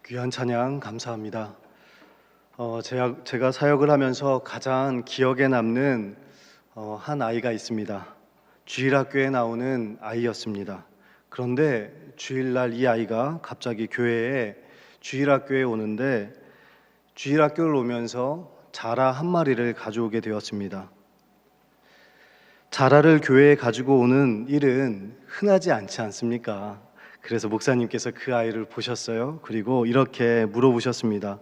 귀한 찬양 감사합니다. 제가 사역을 하면서 가장 기억에 남는 한 아이가 있습니다. 주일학교에 나오는 아이였습니다. 그런데 주일날 이 아이가 갑자기 주일학교에 오는데 주일학교를 오면서 자라 한 마리를 가져오게 되었습니다. 자라를 교회에 가지고 오는 일은 흔하지 않지 않습니까? 그래서 목사님께서 그 아이를 보셨어요. 그리고 이렇게 물어보셨습니다.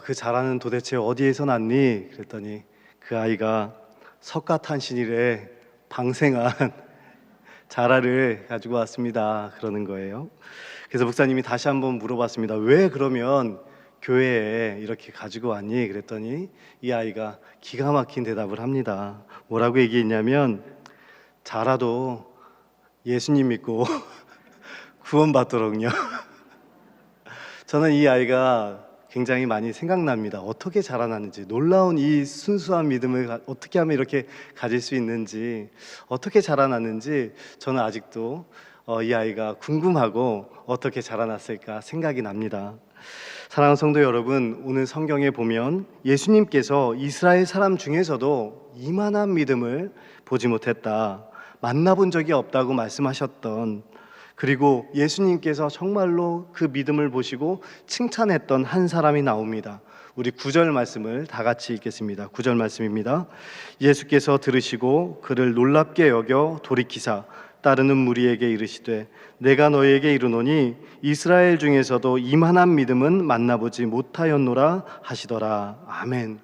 그 자라는 도대체 어디에서 났니? 그랬더니 그 아이가 석가탄신일에 방생한 자라를 가지고 왔습니다. 그러는 거예요. 그래서 목사님이 다시 한번 물어봤습니다. 왜 그러면 교회에 이렇게 가지고 왔니? 그랬더니 이 아이가 기가 막힌 대답을 합니다. 뭐라고 얘기했냐면 자라도 예수님 믿고 구원받도록요. 저는 이 아이가 굉장히 많이 생각납니다. 어떻게 자라났는지, 놀라운 이 순수한 믿음을 어떻게 하면 이렇게 가질 수 있는지, 어떻게 자라났는지 저는 아직도 이 아이가 궁금하고 어떻게 자라났을까 생각이 납니다. 사랑하는 성도 여러분, 오늘 성경에 보면 예수님께서 이스라엘 사람 중에서도 이만한 믿음을 보지 못했다, 만나본 적이 없다고 말씀하셨던, 그리고 예수님께서 정말로 그 믿음을 보시고 칭찬했던 한 사람이 나옵니다. 우리 9절 말씀을 다 같이 읽겠습니다. 9절 말씀입니다. 예수께서 들으시고 그를 놀랍게 여겨 돌이키사 따르는 무리에게 이르시되 내가 너희에게 이르노니 이스라엘 중에서도 이만한 믿음은 만나보지 못하였노라 하시더라. 아멘.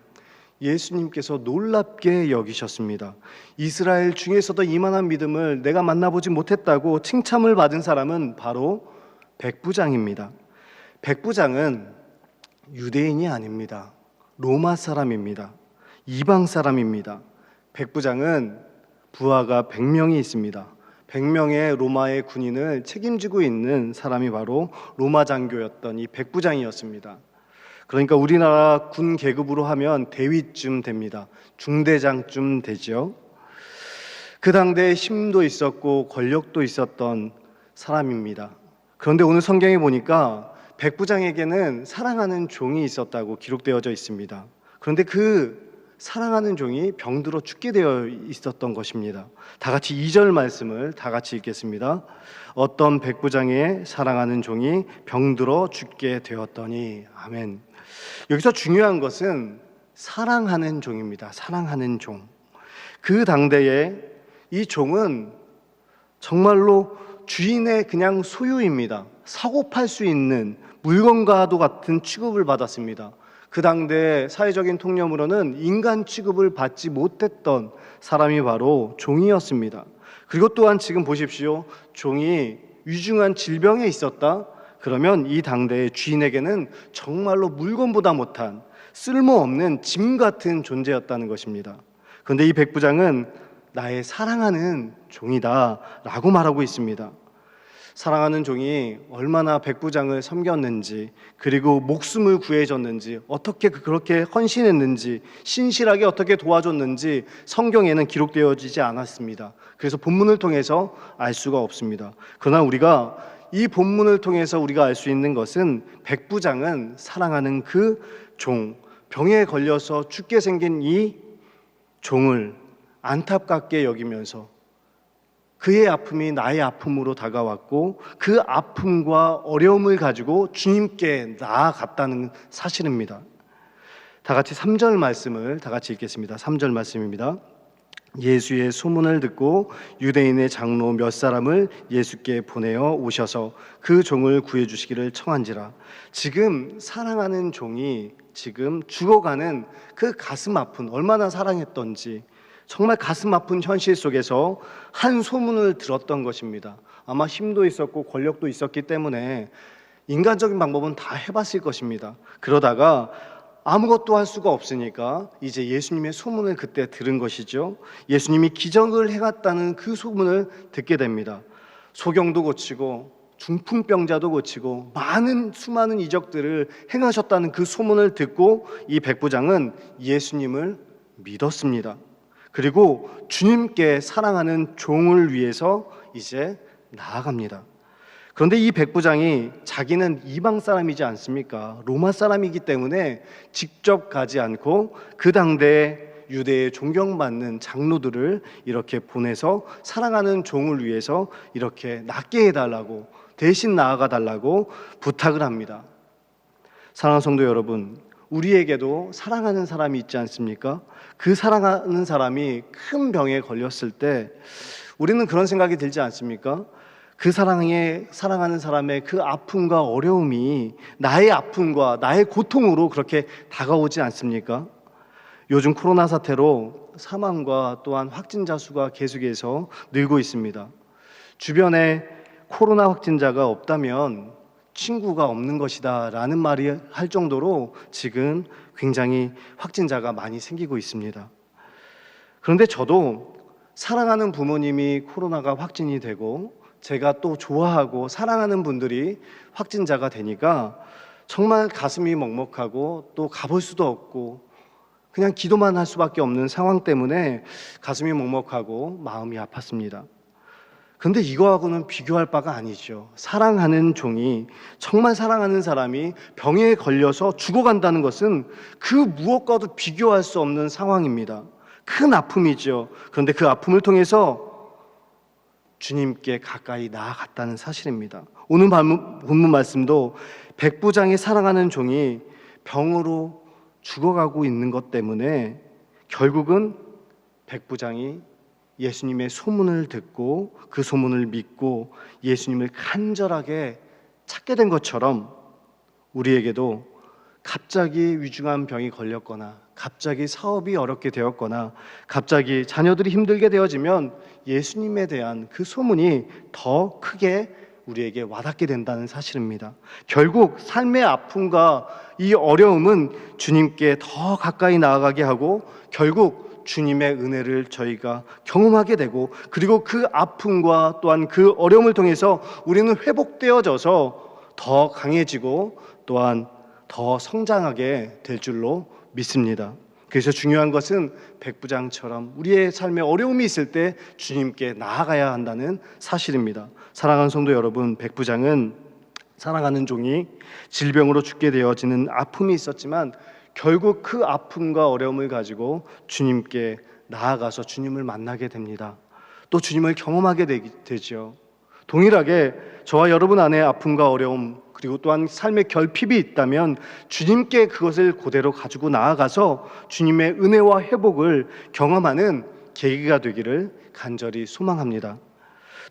예수님께서 놀랍게 여기셨습니다. 이스라엘 중에서도 이만한 믿음을 내가 만나보지 못했다고 칭찬을 받은 사람은 바로 백부장입니다. 백부장은 유대인이 아닙니다. 로마 사람입니다. 이방 사람입니다. 백부장은 부하가 100명이 있습니다. 100명의 로마의 군인을 책임지고 있는 사람이 바로 로마 장교였던 이 백부장이었습니다. 그러니까 우리나라 군 계급으로 하면 대위쯤 됩니다. 중대장쯤 되죠. 그 당대에 힘도 있었고 권력도 있었던 사람입니다. 그런데 오늘 성경에 보니까 백부장에게는 사랑하는 종이 있었다고 기록되어져 있습니다. 그런데 그 사랑하는 종이 병들어 죽게 되어 있었던 것입니다. 다 같이 2절 말씀을 다 같이 읽겠습니다. 어떤 백부장의 사랑하는 종이 병들어 죽게 되었더니. 아멘. 여기서 중요한 것은 사랑하는 종입니다. 사랑하는 종. 그 당대에 이 종은 정말로 주인의 그냥 소유입니다. 사고 팔 수 있는 물건과도 같은 취급을 받았습니다. 그 당대 사회적인 통념으로는 인간 취급을 받지 못했던 사람이 바로 종이었습니다. 그리고 또한 지금 보십시오. 종이 위중한 질병에 있었다? 그러면 이 당대의 주인에게는 정말로 물건보다 못한 쓸모없는 짐 같은 존재였다는 것입니다. 그런데 이 백부장은 나의 사랑하는 종이다 라고 말하고 있습니다. 사랑하는 종이 얼마나 백부장을 섬겼는지, 그리고 목숨을 구해줬는지, 어떻게 그렇게 헌신했는지, 신실하게 어떻게 도와줬는지 성경에는 기록되어지지 않았습니다. 그래서 본문을 통해서 알 수가 없습니다. 그러나 우리가 이 본문을 통해서 우리가 알 수 있는 것은 백부장은 사랑하는 그 종, 병에 걸려서 죽게 생긴 이 종을 안타깝게 여기면서 그의 아픔이 나의 아픔으로 다가왔고 그 아픔과 어려움을 가지고 주님께 나아갔다는 사실입니다. 다 같이 3절 말씀을 다 같이 읽겠습니다. 3절 말씀입니다. 예수의 소문을 듣고 유대인의 장로 몇 사람을 예수께 보내어 오셔서 그 종을 구해주시기를 청한지라. 지금 사랑하는 종이 지금 죽어가는 그 가슴 아픈, 얼마나 사랑했던지 정말 가슴 아픈 현실 속에서 한 소문을 들었던 것입니다. 아마 힘도 있었고 권력도 있었기 때문에 인간적인 방법은 다 해봤을 것입니다. 그러다가 아무것도 할 수가 없으니까 이제 예수님의 소문을 그때 들은 것이죠. 예수님이 기적을 해갔다는 그 소문을 듣게 됩니다. 소경도 고치고 중풍병자도 고치고 수많은 이적들을 행하셨다는 그 소문을 듣고 이 백부장은 예수님을 믿었습니다. 그리고 주님께 사랑하는 종을 위해서 이제 나아갑니다. 그런데 이 백부장이 자기는 이방 사람이지 않습니까? 로마 사람이기 때문에 직접 가지 않고 그 당대에 유대의 존경받는 장로들을 이렇게 보내서 사랑하는 종을 위해서 이렇게 낫게 해달라고, 대신 나아가 달라고 부탁을 합니다. 사랑하는 성도 여러분, 우리에게도 사랑하는 사람이 있지 않습니까? 그 사랑하는 사람이 큰 병에 걸렸을 때 우리는 그런 생각이 들지 않습니까? 그 사랑하는 사람의 그 아픔과 어려움이 나의 아픔과 나의 고통으로 그렇게 다가오지 않습니까? 요즘 코로나 사태로 사망과 또한 확진자 수가 계속해서 늘고 있습니다. 주변에 코로나 확진자가 없다면 친구가 없는 것이다 라는 말이 할 정도로 지금 굉장히 확진자가 많이 생기고 있습니다. 그런데 저도 사랑하는 부모님이 코로나가 확진이 되고 제가 또 좋아하고 사랑하는 분들이 확진자가 되니까 정말 가슴이 먹먹하고 또 가볼 수도 없고 그냥 기도만 할 수밖에 없는 상황 때문에 가슴이 먹먹하고 마음이 아팠습니다. 그런데 이거하고는 비교할 바가 아니죠. 사랑하는 종이, 정말 사랑하는 사람이 병에 걸려서 죽어간다는 것은 그 무엇과도 비교할 수 없는 상황입니다. 큰 아픔이죠. 그런데 그 아픔을 통해서 주님께 가까이 나아갔다는 사실입니다. 오늘 본문 말씀도 백부장이 사랑하는 종이 병으로 죽어가고 있는 것 때문에 결국은 백부장이 예수님의 소문을 듣고 그 소문을 믿고 예수님을 간절하게 찾게 된 것처럼 우리에게도 갑자기 위중한 병이 걸렸거나 갑자기 사업이 어렵게 되었거나 갑자기 자녀들이 힘들게 되어지면 예수님에 대한 그 소문이 더 크게 우리에게 와닿게 된다는 사실입니다. 결국 삶의 아픔과 이 어려움은 주님께 더 가까이 나아가게 하고 결국 주님의 은혜를 저희가 경험하게 되고 그리고 그 아픔과 또한 그 어려움을 통해서 우리는 회복되어져서 더 강해지고 또한 더 성장하게 될 줄로 믿습니다. 그래서 중요한 것은 백부장처럼 우리의 삶에 어려움이 있을 때 주님께 나아가야 한다는 사실입니다. 사랑하는 성도 여러분, 백부장은 사랑하는 종이 질병으로 죽게 되어지는 아픔이 있었지만 결국 그 아픔과 어려움을 가지고 주님께 나아가서 주님을 만나게 됩니다. 또 주님을 경험하게 되죠. 동일하게 저와 여러분 안에 아픔과 어려움 그리고 또한 삶의 결핍이 있다면 주님께 그것을 그대로 가지고 나아가서 주님의 은혜와 회복을 경험하는 계기가 되기를 간절히 소망합니다.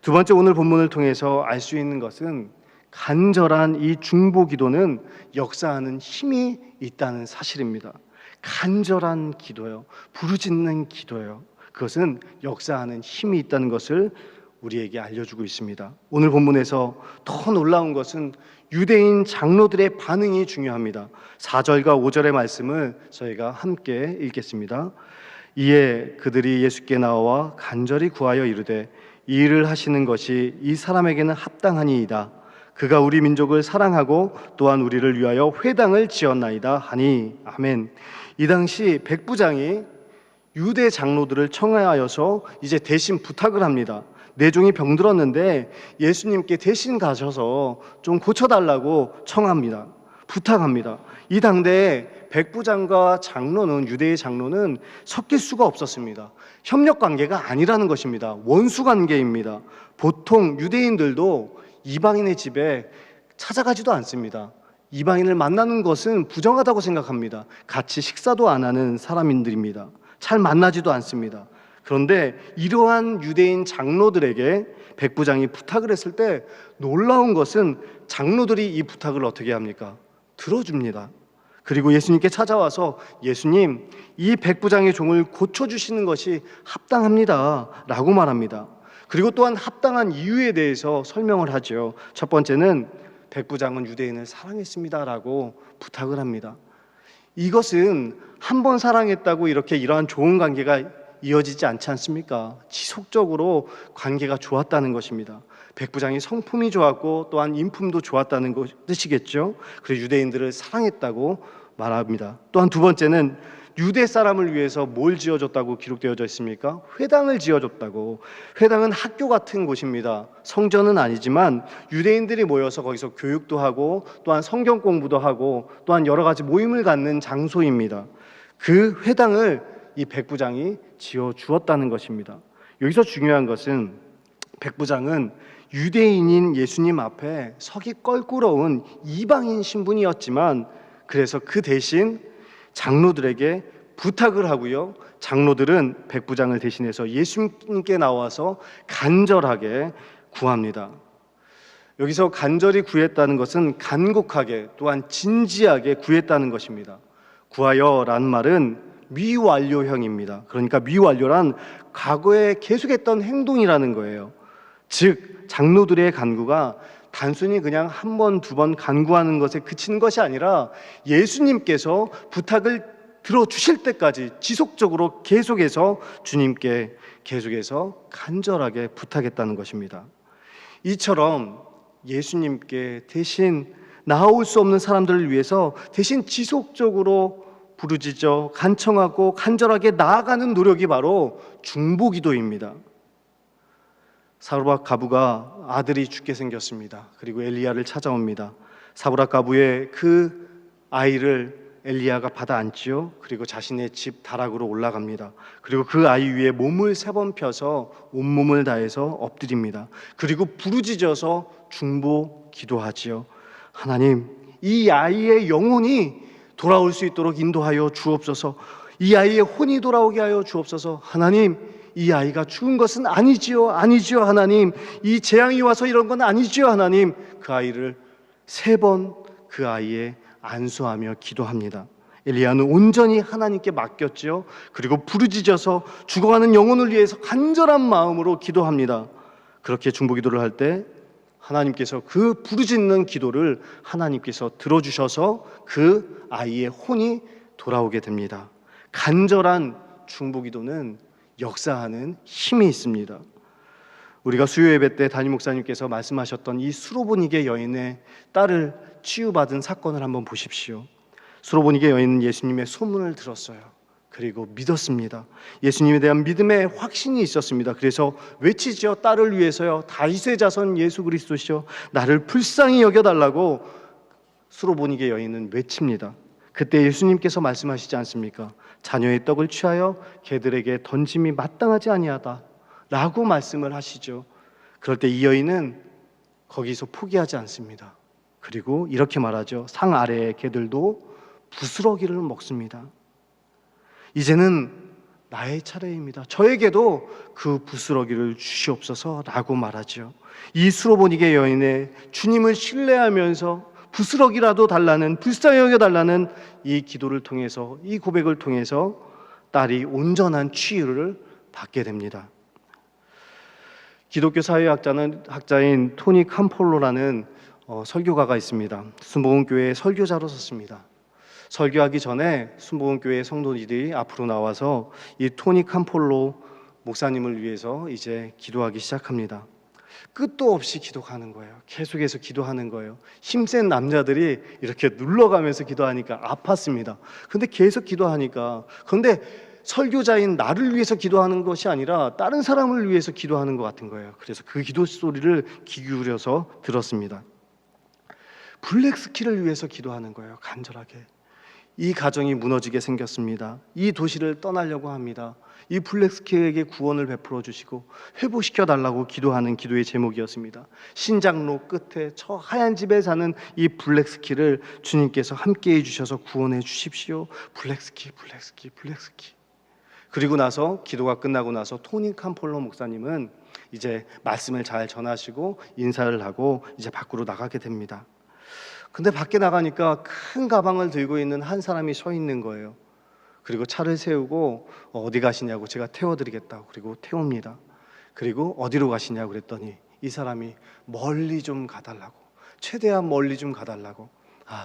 두 번째, 오늘 본문을 통해서 알 수 있는 것은 간절한 이 중보 기도는 역사하는 힘이 있다는 사실입니다. 간절한 기도요, 부르짖는 기도요, 그것은 역사하는 힘이 있다는 것을 우리에게 알려주고 있습니다. 오늘 본문에서 더 놀라운 것은 유대인 장로들의 반응이 중요합니다. 4절과 5절의 말씀을 저희가 함께 읽겠습니다. 이에 그들이 예수께 나와 간절히 구하여 이르되 이 일을 하시는 것이 이 사람에게는 합당하니이다. 그가 우리 민족을 사랑하고 또한 우리를 위하여 회당을 지었나이다 하니. 아멘. 이 당시 백부장이 유대 장로들을 청하여서 이제 대신 부탁을 합니다. 내 종이 병들었는데 예수님께 대신 가셔서 좀 고쳐달라고 청합니다. 부탁합니다. 이 당대에 백부장과 장로는, 유대의 장로는 섞일 수가 없었습니다. 협력 관계가 아니라는 것입니다. 원수 관계입니다. 보통 유대인들도 이방인의 집에 찾아가지도 않습니다. 이방인을 만나는 것은 부정하다고 생각합니다. 같이 식사도 안 하는 사람들입니다. 잘 만나지도 않습니다. 그런데 이러한 유대인 장로들에게 백부장이 부탁을 했을 때 놀라운 것은 장로들이 이 부탁을 어떻게 합니까? 들어줍니다. 그리고 예수님께 찾아와서 예수님, 이 백부장의 종을 고쳐주시는 것이 합당합니다 라고 말합니다. 그리고 또한 합당한 이유에 대해서 설명을 하죠. 첫 번째는 백부장은 유대인을 사랑했습니다 라고 부탁을 합니다. 이것은 한 번 사랑했다고 이렇게 이러한 좋은 관계가 이어지지 않지 않습니까? 지속적으로 관계가 좋았다는 것입니다. 백부장이 성품이 좋았고 또한 인품도 좋았다는 뜻이겠죠. 그래서 유대인들을 사랑했다고 말합니다. 또한 두 번째는 유대 사람을 위해서 뭘 지어줬다고 기록되어져 있습니까? 회당을 지어줬다고. 회당은 학교 같은 곳입니다. 성전은 아니지만 유대인들이 모여서 거기서 교육도 하고 또한 성경 공부도 하고 또한 여러 가지 모임을 갖는 장소입니다. 그 회당을 이 백부장이 지어주었다는 것입니다. 여기서 중요한 것은 백부장은 유대인인 예수님 앞에 서기 껄끄러운 이방인 신분이었지만 그래서 그 대신 장로들에게 부탁을 하고요. 장로들은 백부장을 대신해서 예수님께 나와서 간절하게 구합니다. 여기서 간절히 구했다는 것은 간곡하게 또한 진지하게 구했다는 것입니다. 구하여라는 말은 미완료형입니다. 그러니까 미완료란 과거에 계속했던 행동이라는 거예요. 즉 장로들의 간구가 단순히 그냥 한 번, 두 번 간구하는 것에 그치는 것이 아니라 예수님께서 부탁을 들어주실 때까지 지속적으로 계속해서 주님께 계속해서 간절하게 부탁했다는 것입니다. 이처럼 예수님께 대신 나아올 수 없는 사람들을 위해서 대신 지속적으로 부르짖어 간청하고 간절하게 나아가는 노력이 바로 중보기도입니다. 사브락 가부가 아들이 죽게 생겼습니다. 그리고 엘리야를 찾아옵니다. 사브락 가부의 그 아이를 엘리야가 받아 안지요. 그리고 자신의 집 다락으로 올라갑니다. 그리고 그 아이 위에 몸을 3번 펴서 온몸을 다해서 엎드립니다. 그리고 부르짖어서 중보 기도하지요. 하나님, 이 아이의 영혼이 돌아올 수 있도록 인도하여 주옵소서. 이 아이의 혼이 돌아오게 하여 주옵소서. 하나님, 이 아이가 죽은 것은 아니지요. 하나님. 이 재앙이 와서 이런 건 아니지요. 하나님. 그 아이를 3번 그 아이의 안수하며 기도합니다. 엘리야는 온전히 하나님께 맡겼지요. 그리고 부르짖어서 죽어가는 영혼을 위해서 간절한 마음으로 기도합니다. 그렇게 중보기도를 할 때 하나님께서 그 부르짖는 기도를 하나님께서 들어주셔서 그 아이의 혼이 돌아오게 됩니다. 간절한 중보기도는 역사하는 힘이 있습니다. 우리가 수요 예배 때 담임 목사님께서 말씀하셨던 이 수로보니게 여인의 딸을 치유받은 사건을 한번 보십시오. 수로보니게 여인은 예수님의 소문을 들었어요. 그리고 믿었습니다. 예수님에 대한 믿음의 확신이 있었습니다. 그래서 외치죠. 딸을 위해서요. 다윗의 자손 예수 그리스도시여 나를 불쌍히 여겨달라고 수로보니게 여인은 외칩니다. 그때 예수님께서 말씀하시지 않습니까? 자녀의 떡을 취하여 개들에게 던짐이 마땅하지 아니하다 라고 말씀을 하시죠. 그럴 때 이 여인은 거기서 포기하지 않습니다. 그리고 이렇게 말하죠. 상 아래의 개들도 부스러기를 먹습니다. 이제는 나의 차례입니다. 저에게도 그 부스러기를 주시옵소서 라고 말하죠. 이 수로보니게 여인의 주님을 신뢰하면서 부스러기라도 달라는, 불쌍히 여겨달라는 이 기도를 통해서, 이 고백을 통해서 딸이 온전한 치유를 받게 됩니다. 기독교 사회학자인 토니 캄폴로라는 설교가가 있습니다. 순복음교회의 설교자로 섰습니다. 설교하기 전에 순복음교회 성도들이 앞으로 나와서 이 토니 캄폴로 목사님을 위해서 이제 기도하기 시작합니다. 끝도 없이 기도하는 거예요. 계속해서 기도하는 거예요. 힘센 남자들이 이렇게 눌러가면서 기도하니까 아팠습니다. 근데 계속 기도하니까, 그런데 설교자인 나를 위해서 기도하는 것이 아니라 다른 사람을 위해서 기도하는 것 같은 거예요. 그래서 그 기도 소리를 귀 기울여서 들었습니다. 블랙스키를 위해서 기도하는 거예요. 간절하게. 이 가정이 무너지게 생겼습니다. 이 도시를 떠나려고 합니다. 이 블랙스키에게 구원을 베풀어 주시고 회복시켜 달라고 기도하는 기도의 제목이었습니다. 신장로 끝에 저 하얀 집에 사는 이 블랙스키를 주님께서 함께해 주셔서 구원해 주십시오. 블랙스키. 그리고 나서 기도가 끝나고 나서 토니 캄폴로 목사님은 이제 말씀을 잘 전하시고 인사를 하고 이제 밖으로 나가게 됩니다. 근데 밖에 나가니까 큰 가방을 들고 있는 한 사람이 서 있는 거예요. 그리고 차를 세우고 어디 가시냐고, 제가 태워드리겠다고. 그리고 태웁니다. 그리고 어디로 가시냐고 그랬더니 이 사람이 멀리 좀 가달라고, 최대한 멀리 좀 가달라고.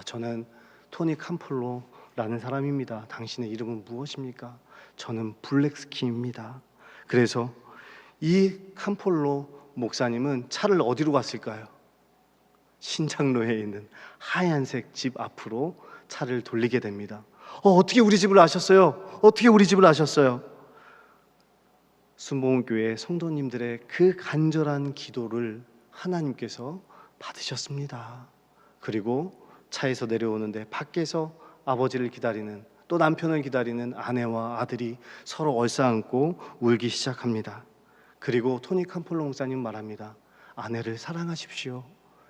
저는 토니 캄폴로라는 사람입니다. 당신의 이름은 무엇입니까? 저는 블랙스키입니다. 그래서 이 캄폴로 목사님은 차를 어디로 갔을까요? 신장로에 있는 하얀색 집 앞으로 차를 돌리게 됩니다. 어떻게 우리 집을 아셨어요? 어떻게 우리 집을 아셨어요? 순복음교회 성도님들의 그 간절한 기도를 하나님께서 받으셨습니다. 그리고 차에서 내려오는데 밖에서 아버지를 기다리는, 또 남편을 기다리는 아내와 아들이 서로 얼싸안고 울기 시작합니다. 그리고 토니 캄폴로 목사님 말합니다. 아내를 사랑하십시오.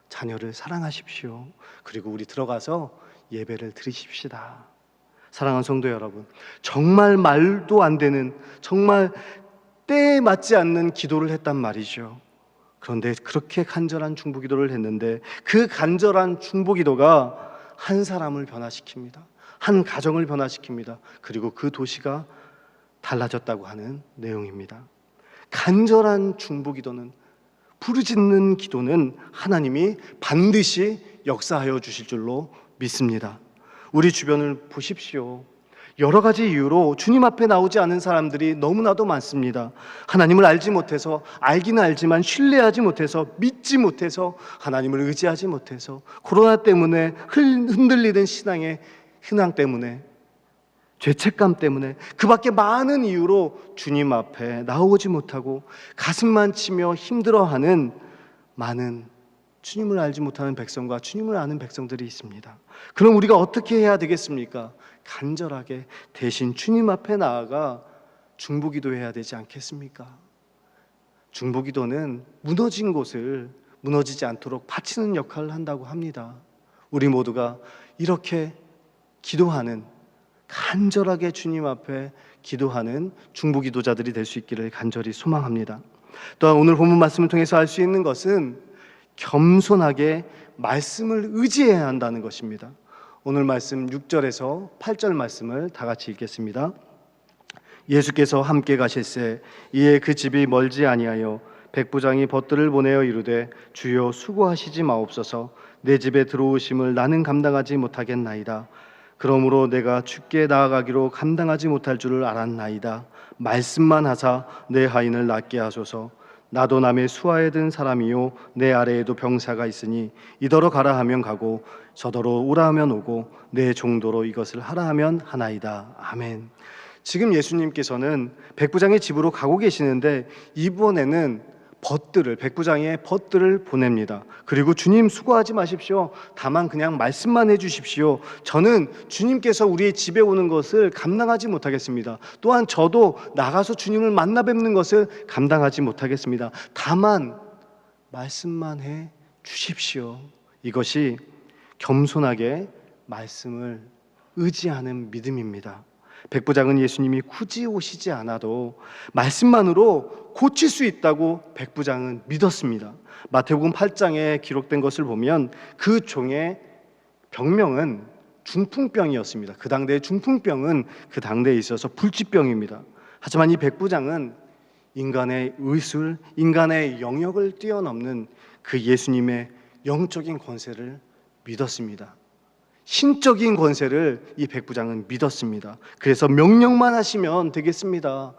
자녀를 사랑하십시오. 그리고 우리 들어가서 예배를 드리십시다. 사랑하는 성도 여러분, 정말 말도 안 되는, 정말 때에 맞지 않는 기도를 했단 말이죠. 그런데 그렇게 간절한 중보기도를 했는데 그 간절한 중보기도가 한 사람을 변화시킵니다. 한 가정을 변화시킵니다. 그리고 그 도시가 달라졌다고 하는 내용입니다. 간절한 중보기도는, 부르짖는 기도는 하나님이 반드시 역사하여 주실 줄로 믿습니다. 우리 주변을 보십시오. 여러 가지 이유로 주님 앞에 나오지 않은 사람들이 너무나도 많습니다. 하나님을 알지 못해서, 알기는 알지만 신뢰하지 못해서, 믿지 못해서, 하나님을 의지하지 못해서, 코로나 때문에 흔들리는 신앙의 흔황 때문에, 죄책감 때문에, 그 밖에 많은 이유로 주님 앞에 나오지 못하고 가슴만 치며 힘들어하는 많은 주님을 알지 못하는 백성과 주님을 아는 백성들이 있습니다. 그럼 우리가 어떻게 해야 되겠습니까? 간절하게 대신 주님 앞에 나아가 중보기도해야 되지 않겠습니까? 중보기도는 무너진 곳을 무너지지 않도록 받치는 역할을 한다고 합니다. 우리 모두가 이렇게 기도하는, 간절하게 주님 앞에 기도하는 중보기도자들이 될 수 있기를 간절히 소망합니다. 또한 오늘 본문 말씀을 통해서 알 수 있는 것은 겸손하게 말씀을 의지해야 한다는 것입니다. 오늘 말씀 6절에서 8절 말씀을 다 같이 읽겠습니다. 예수께서 함께 가실새 이에 그 집이 멀지 아니하여 백부장이 벗들을 보내어 이르되 주여 수고하시지 마옵소서 내 집에 들어오심을 나는 감당하지 못하겠나이다. 그러므로 내가 주께 나아가기로 감당하지 못할 줄을 알았나이다. 말씀만 하사 내 하인을 낫게 하소서. 나도 남의 수하에 든 사람이요 내 아래에도 병사가 있으니 이더러 가라 하면 가고 저더러 오라 하면 오고 내 종도로 이것을 하라 하면 하나이다. 아멘. 지금 예수님께서는 백부장의 집으로 가고 계시는데 이번에는 백부장의 벗들을 보냅니다. 그리고 주님 수고하지 마십시오. 다만 그냥 말씀만 해주십시오. 저는 주님께서 우리의 집에 오는 것을 감당하지 못하겠습니다. 또한 저도 나가서 주님을 만나 뵙는 것을 감당하지 못하겠습니다. 다만 말씀만 해 주십시오. 이것이 겸손하게 말씀을 의지하는 믿음입니다. 백부장은 예수님이 굳이 오시지 않아도 말씀만으로 고칠 수 있다고 백부장은 믿었습니다. 마태복음 8장에 기록된 것을 보면 그 종의 병명은 중풍병이었습니다. 그 당대의 중풍병은 그 당대에 있어서 불치병입니다. 하지만 이 백부장은 인간의 의술, 인간의 영역을 뛰어넘는 그 예수님의 영적인 권세를 믿었습니다. 신적인 권세를 이 백부장은 믿었습니다. 그래서 명령만 하시면 되겠습니다.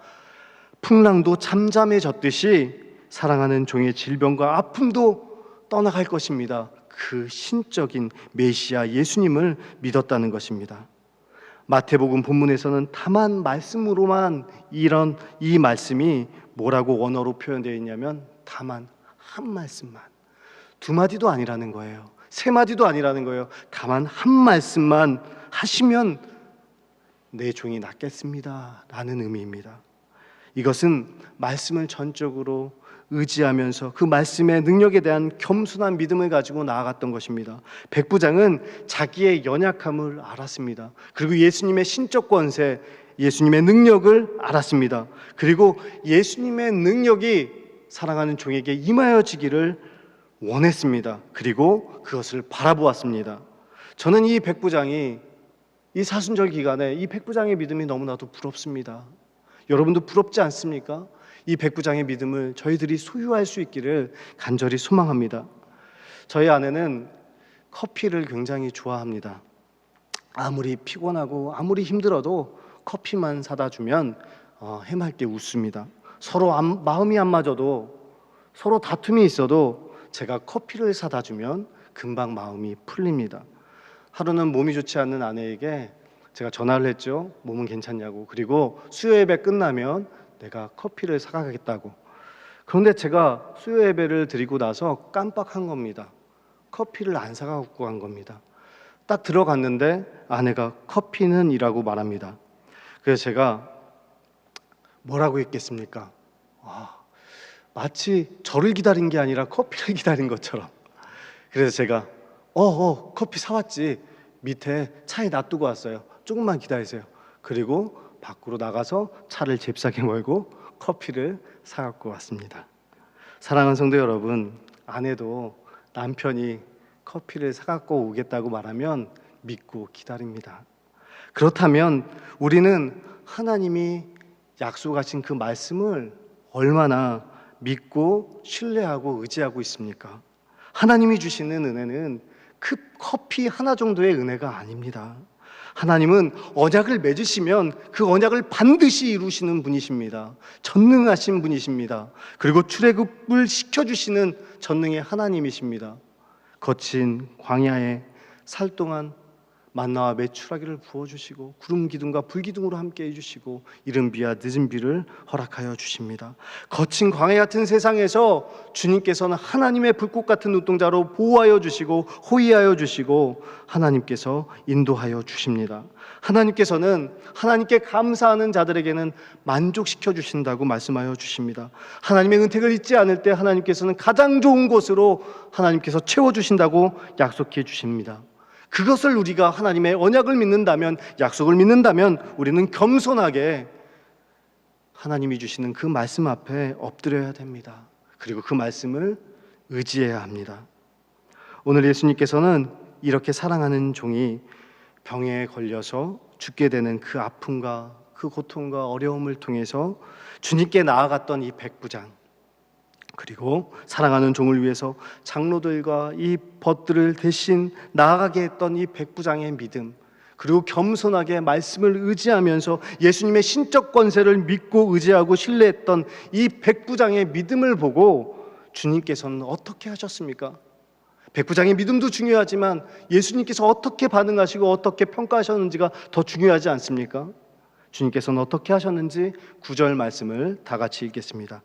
풍랑도 잠잠해졌듯이 사랑하는 종의 질병과 아픔도 떠나갈 것입니다. 그 신적인 메시아 예수님을 믿었다는 것입니다. 마태복음 본문에서는 다만 말씀으로만 이 말씀이 뭐라고 원어로 표현되어 있냐면 다만 한 말씀만, 두 마디도 아니라는 거예요. 세 마디도 아니라는 거예요. 다만 한 말씀만 하시면 내 종이 낫겠습니다 라는 의미입니다. 이것은 말씀을 전적으로 의지하면서 그 말씀의 능력에 대한 겸손한 믿음을 가지고 나아갔던 것입니다. 백부장은 자기의 연약함을 알았습니다. 그리고 예수님의 신적 권세, 예수님의 능력을 알았습니다. 그리고 예수님의 능력이 사랑하는 종에게 임하여지기를 원했습니다. 그리고 그것을 바라보았습니다. 저는 이 백부장이, 이 사순절 기간에 이 백부장의 믿음이 너무나도 부럽습니다. 여러분도 부럽지 않습니까? 이 백부장의 믿음을 저희들이 소유할 수 있기를 간절히 소망합니다. 저희 아내는 커피를 굉장히 좋아합니다. 아무리 피곤하고 아무리 힘들어도 커피만 사다 주면 해맑게 웃습니다. 서로 마음이 안 맞아도, 서로 다툼이 있어도 제가 커피를 사다 주면 금방 마음이 풀립니다. 하루는 몸이 좋지 않는 아내에게 제가 전화를 했죠. 몸은 괜찮냐고. 그리고 수요 예배 끝나면 내가 커피를 사가겠다고. 그런데 제가 수요 예배를 드리고 나서 깜빡한 겁니다. 커피를 안 사가고 간 겁니다. 딱 들어갔는데 아내가 커피는 이라고 말합니다. 그래서 제가 뭐라고 했겠습니까? 마치 저를 기다린 게 아니라 커피를 기다린 것처럼. 그래서 제가 커피 사왔지. 밑에 차에 놔두고 왔어요. 조금만 기다리세요. 그리고 밖으로 나가서 차를 잽싸게 몰고 커피를 사갖고 왔습니다. 사랑하는 성도 여러분, 아내도 남편이 커피를 사갖고 오겠다고 말하면 믿고 기다립니다. 그렇다면 우리는 하나님이 약속하신 그 말씀을 얼마나 믿고 신뢰하고 의지하고 있습니까? 하나님이 주시는 은혜는 커피 하나 정도의 은혜가 아닙니다. 하나님은 언약을 맺으시면 그 언약을 반드시 이루시는 분이십니다. 전능하신 분이십니다. 그리고 출애굽을 시켜주시는 전능의 하나님이십니다. 거친 광야에 살 동안 만나와 메추라기를 부어주시고 구름 기둥과 불 기둥으로 함께 해주시고 이른 비와 늦은 비를 허락하여 주십니다. 거친 광야 같은 세상에서 주님께서는 하나님의 불꽃 같은 눈동자로 보호하여 주시고 호위하여 주시고 하나님께서 인도하여 주십니다. 하나님께서는 하나님께 감사하는 자들에게는 만족시켜 주신다고 말씀하여 주십니다. 하나님의 은택을 잊지 않을 때 하나님께서는 가장 좋은 곳으로 하나님께서 채워주신다고 약속해 주십니다. 그것을 우리가 하나님의 언약을 믿는다면, 약속을 믿는다면 우리는 겸손하게 하나님이 주시는 그 말씀 앞에 엎드려야 됩니다. 그리고 그 말씀을 의지해야 합니다. 오늘 예수님께서는 이렇게 사랑하는 종이 병에 걸려서 죽게 되는 그 아픔과 그 고통과 어려움을 통해서 주님께 나아갔던 이 백부장, 그리고 사랑하는 종을 위해서 장로들과 이 벗들을 대신 나아가게 했던 이 백부장의 믿음, 그리고 겸손하게 말씀을 의지하면서 예수님의 신적 권세를 믿고 의지하고 신뢰했던 이 백부장의 믿음을 보고 주님께서는 어떻게 하셨습니까? 백부장의 믿음도 중요하지만 예수님께서 어떻게 반응하시고 어떻게 평가하셨는지가 더 중요하지 않습니까? 주님께서는 어떻게 하셨는지 9절 말씀을 다 같이 읽겠습니다.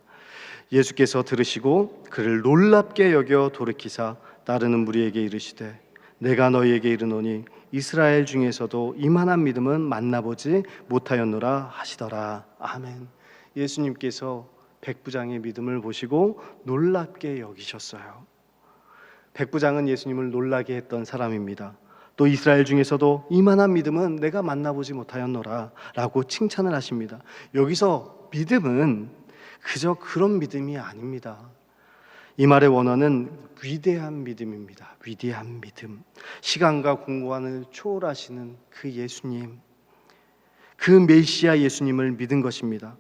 예수께서 들으시고 그를 놀랍게 여겨 돌이키사 따르는 무리에게 이르시되 내가 너희에게 이르노니 이스라엘 중에서도 이만한 믿음은 만나보지 못하였노라 하시더라. 아멘. 예수님께서 백부장의 믿음을 보시고 놀랍게 여기셨어요. 백부장은 예수님을 놀라게 했던 사람입니다. 또 이스라엘 중에서도 이만한 믿음은 내가 만나보지 못하였노라 라고 칭찬을 하십니다. 여기서 믿음은 그저 그런 믿음이 아닙니다. 이 말의 원어는 위대한 믿음입니다. 위대한 믿음. 시간과 공간을 초월하시는 그 예수님, 그 메시아 예수님을 믿은 것입니다.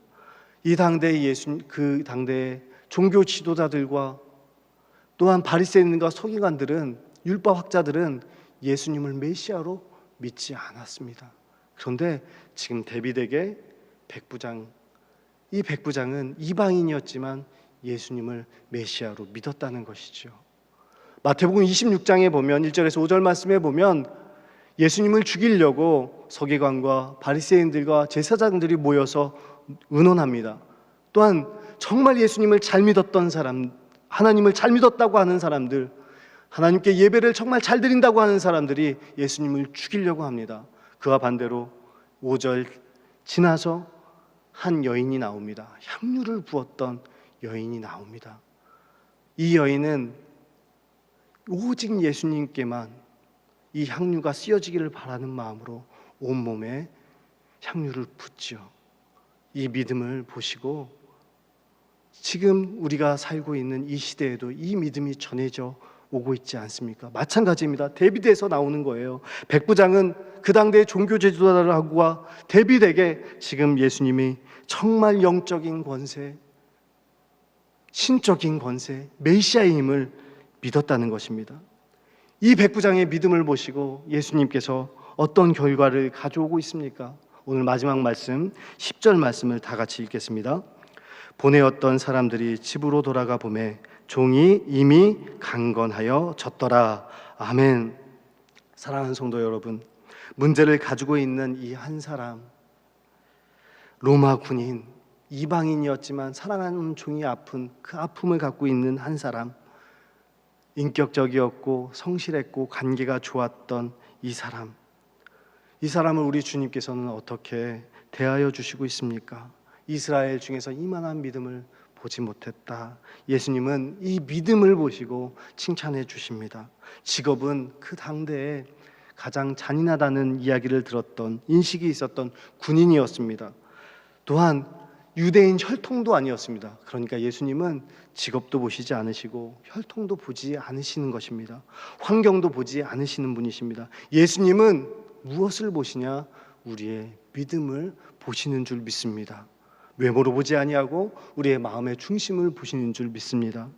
이 당대의 그 당대의 종교 지도자들과 또한 바리새인과 서기관들은, 율법 학자들은 예수님을 메시아로 믿지 않았습니다. 그런데 지금 다윗에게 이 백부장은 이방인이었지만 예수님을 메시아로 믿었다는 것이죠. 마태복음 26장에 보면 1절에서 5절 말씀에 보면 예수님을 죽이려고 서기관과 바리새인들과 제사장들이 모여서 의논합니다. 또한 정말 예수님을 잘 믿었던 사람, 하나님을 잘 믿었다고 하는 사람들, 하나님께 예배를 정말 잘 드린다고 하는 사람들이 예수님을 죽이려고 합니다. 그와 반대로 5절 지나서 한 여인이 나옵니다. 향유를 부었던 여인이 나옵니다. 이 여인은 오직 예수님께만 이 향유가 쓰여지기를 바라는 마음으로 온몸에 향유를 붓죠. 이 믿음을 보시고 지금 우리가 살고 있는 이 시대에도 이 믿음이 전해져 오고 있지 않습니까? 마찬가지입니다. 다윗에서 나오는 거예요. 백부장은 그 당대의 종교 지도자들과 다윗에게 지금 예수님이 정말 영적인 권세, 신적인 권세, 메시아의 힘을 믿었다는 것입니다. 이 백부장의 믿음을 보시고 예수님께서 어떤 결과를 가져오고 있습니까? 오늘 마지막 말씀 10절 말씀을 다 같이 읽겠습니다. 보내었던 사람들이 집으로 돌아가 보매 종이 이미 강건하여 졌더라. 아멘. 사랑하는 성도 여러분, 문제를 가지고 있는 이 한 사람, 로마 군인, 이방인이었지만 사랑하는 종이 아픈 그 아픔을 갖고 있는 한 사람, 인격적이었고 성실했고 관계가 좋았던 이 사람을 우리 주님께서는 어떻게 대하여 주시고 있습니까? 이스라엘 중에서 이만한 믿음을 보지 못했다. 예수님은 이 믿음을 보시고 칭찬해 주십니다. 직업은 그 당대에 가장 잔인하다는 이야기를 들었던, 인식이 있었던 군인이었습니다. 또한 유대인 혈통도 아니었습니다. 그러니까 예수님은 직업도 보시지 않으시고 혈통도 보지 않으시는 것입니다. 환경도 보지 않으시는 분이십니다. 예수님은 무엇을 보시냐? 우리의 믿음을 보시는 줄 믿습니다. 외모로 보지 아니하고 우리의 마음의 중심을 보시는 줄 믿습니다.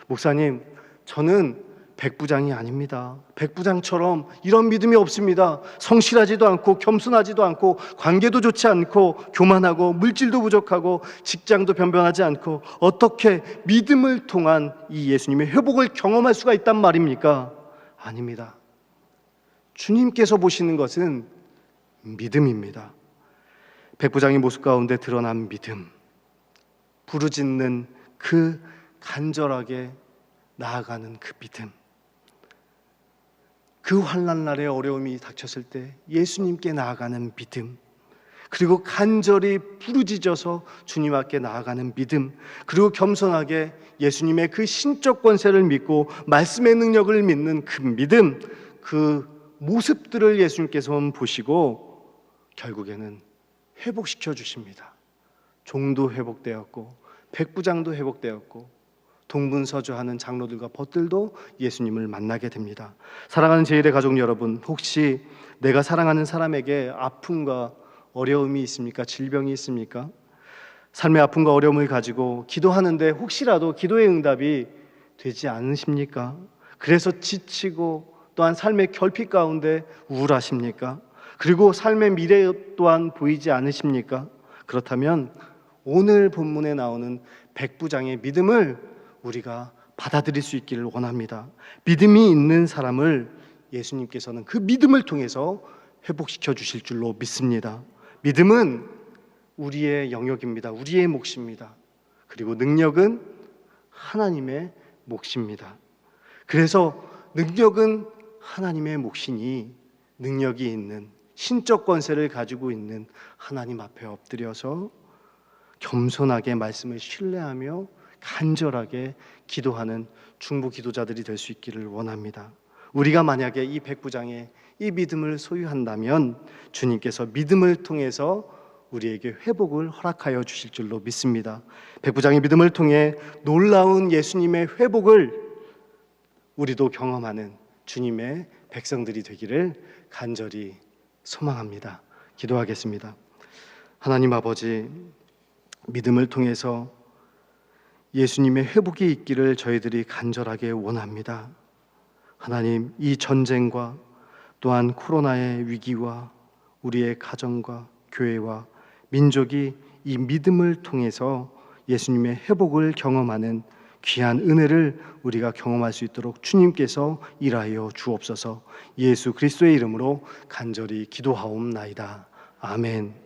목사님, 저는 백부장이 아닙니다. 백부장처럼 이런 믿음이 없습니다. 성실하지도 않고 겸손하지도 않고 관계도 좋지 않고 교만하고 물질도 부족하고 직장도 변변하지 않고 어떻게 믿음을 통한 이 예수님의 회복을 경험할 수가 있단 말입니까? 아닙니다. 주님께서 보시는 것은 믿음입니다. 백부장의 모습 가운데 드러난 믿음, 부르짖는 그 간절하게 나아가는 그 믿음, 그 환난 날에 어려움이 닥쳤을 때 예수님께 나아가는 믿음, 그리고 간절히 부르짖어서 주님 앞에 나아가는 믿음, 그리고 겸손하게 예수님의 그 신적 권세를 믿고 말씀의 능력을 믿는 그 믿음, 그 모습들을 예수님께서 보시고 결국에는 회복시켜 주십니다. 종도 회복되었고 백부장도 회복되었고 동분서주하는 장로들과 벗들도 예수님을 만나게 됩니다. 사랑하는 제1의 가족 여러분, 혹시 내가 사랑하는 사람에게 아픔과 어려움이 있습니까? 질병이 있습니까? 삶의 아픔과 어려움을 가지고 기도하는데 혹시라도 기도의 응답이 되지 않으십니까? 그래서 지치고 또한 삶의 결핍 가운데 우울하십니까? 그리고 삶의 미래 또한 보이지 않으십니까? 그렇다면 오늘 본문에 나오는 백부장의 믿음을 우리가 받아들일 수 있기를 원합니다. 믿음이 있는 사람을 예수님께서는 그 믿음을 통해서 회복시켜 주실 줄로 믿습니다. 믿음은 우리의 영역입니다. 우리의 몫입니다. 그리고 능력은 하나님의 몫입니다. 그래서 능력은 하나님의 몫이니 능력이 있는 신적 권세를 가지고 있는 하나님 앞에 엎드려서 겸손하게 말씀을 신뢰하며 간절하게 기도하는 중보 기도자들이 될 수 있기를 원합니다. 우리가 만약에 이 백부장의 이 믿음을 소유한다면 주님께서 믿음을 통해서 우리에게 회복을 허락하여 주실 줄로 믿습니다. 백부장의 믿음을 통해 놀라운 예수님의 회복을 우리도 경험하는 주님의 백성들이 되기를 간절히 소망합니다. 기도하겠습니다. 하나님 아버지, 믿음을 통해서 예수님의 회복이 있기를 저희들이 간절하게 원합니다. 하나님, 이 전쟁과 또한 코로나의 위기와 우리의 가정과 교회와 민족이 이 믿음을 통해서 예수님의 회복을 경험하는 귀한 은혜를 우리가 경험할 수 있도록 주님께서 일하여 주옵소서. 예수 그리스도의 이름으로 간절히 기도하옵나이다. 아멘.